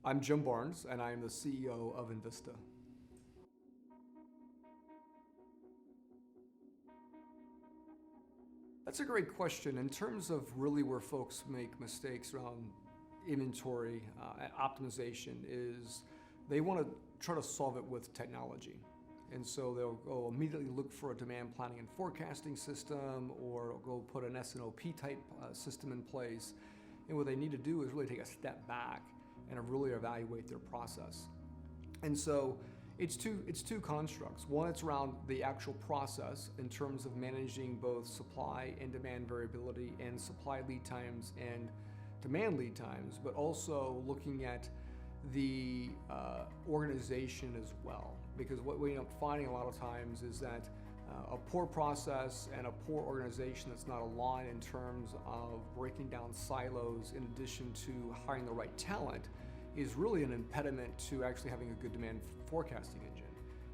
I'm Jim Barnes, and I am the CEO of enVista. That's a great question. In terms of really where folks make mistakes around inventory optimization is they want to try to solve it with technology. And so they'll go immediately look for a demand planning and forecasting system, or go put an S&OP type system in place. And what they need to do is really take a step back and really evaluate their process. And so it's two constructs. One, it's around the actual process in terms of managing both supply and demand variability and supply lead times and demand lead times, but also looking at the organization as well. Because what we end up finding a lot of times is that a poor process and a poor organization that's not aligned in terms of breaking down silos in addition to hiring the right talent is really an impediment to actually having a good demand forecasting engine.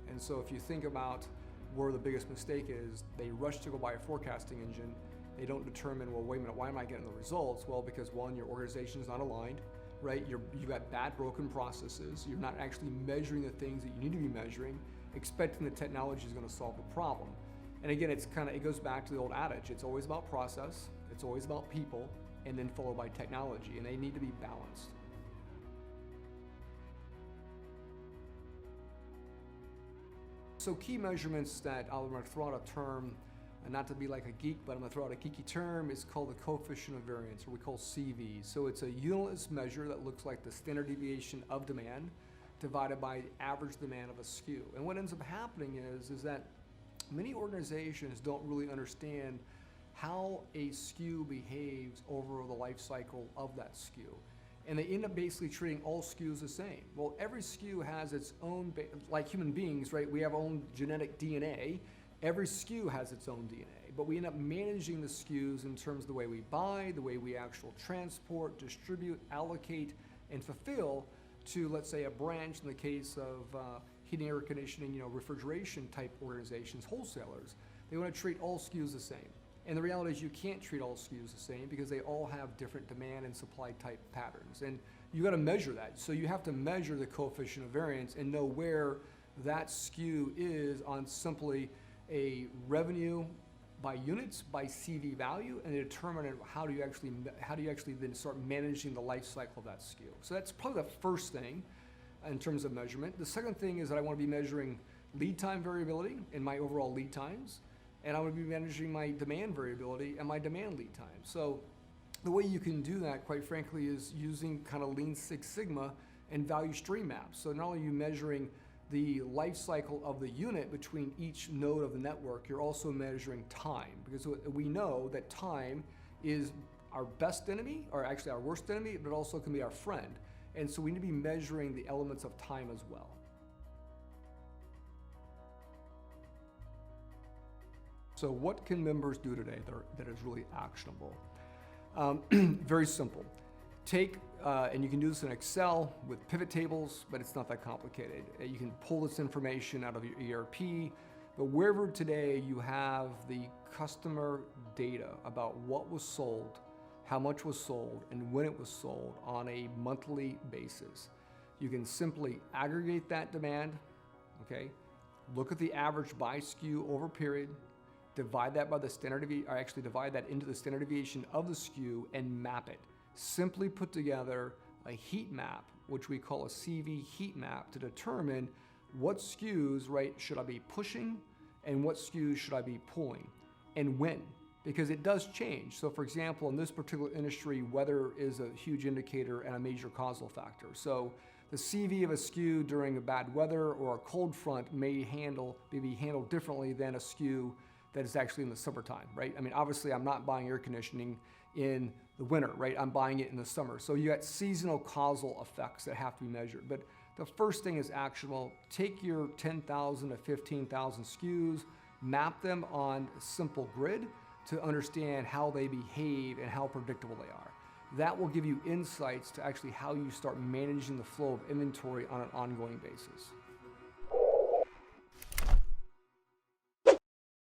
And so if you think about where the biggest mistake is, they rush to go buy a forecasting engine. They don't determine, well, wait a minute, why am I getting the results? Well, because one, your organization is not aligned, right? You've got bad, broken processes. You're not actually measuring the things that you need to be measuring, expecting the technology is going to solve the problem. And again, it goes back to the old adage. It's always about process, it's always about people, and then followed by technology, and they need to be balanced. So key measurements that I'm going to throw out a term, and not to be like a geek, but I'm going to throw out a geeky term, is called the coefficient of variance, or we call CV. So it's a unitless measure that looks like the standard deviation of demand divided by the average demand of a SKU. And what ends up happening is that many organizations don't really understand how a SKU behaves over the life cycle of that SKU. And they end up basically treating all SKUs the same. Well, every SKU has its own, like human beings, right? We have our own genetic DNA. Every SKU has its own DNA, but we end up managing the SKUs in terms of the way we buy, the way we actually transport, distribute, allocate, and fulfill to, let's say, a branch in the case of heating, air conditioning, refrigeration type organizations, wholesalers. They want to treat all SKUs the same. And the reality is you can't treat all SKUs the same because they all have different demand and supply type patterns. And you got to measure that. So you have to measure the coefficient of variance and know where that SKU is on simply a revenue by units, by CV value, and determine how do you actually then start managing the life cycle of that SKU. So that's probably the first thing in terms of measurement. The second thing is that I want to be measuring lead time variability in my overall lead times, and I want to be managing my demand variability and my demand lead time. So the way you can do that, quite frankly, is using kind of Lean Six Sigma and value stream maps. So not only are you measuring the life cycle of the unit between each node of the network, you're also measuring time, because we know that time is our best enemy, or actually our worst enemy, but also can be our friend. And so we need to be measuring the elements of time as well. So what can members do today that is really actionable? Very simple. Take, and you can do this in Excel with pivot tables, but it's not that complicated. You can pull this information out of your ERP, but wherever today you have the customer data about what was sold, how much was sold, and when it was sold on a monthly basis, you can simply aggregate that demand, okay? Look at the average by SKU over a period, divide that by the standard deviation, or actually divide that into the standard deviation of the SKU and map it. Simply put together a heat map, which we call a CV heat map, to determine what SKUs, right, should I be pushing and what SKUs should I be pulling and when, because it does change. So for example, in this particular industry, weather is a huge indicator and a major causal factor. So the CV of a SKU during a bad weather or a cold front may be handled differently than a SKU that is actually in the summertime, right? I mean, obviously I'm not buying air conditioning in the winter, right? I'm buying it in the summer. So you got seasonal causal effects that have to be measured. But the first thing is actionable. Take your 10,000 to 15,000 SKUs, map them on a simple grid to understand how they behave and how predictable they are. That will give you insights to actually how you start managing the flow of inventory on an ongoing basis.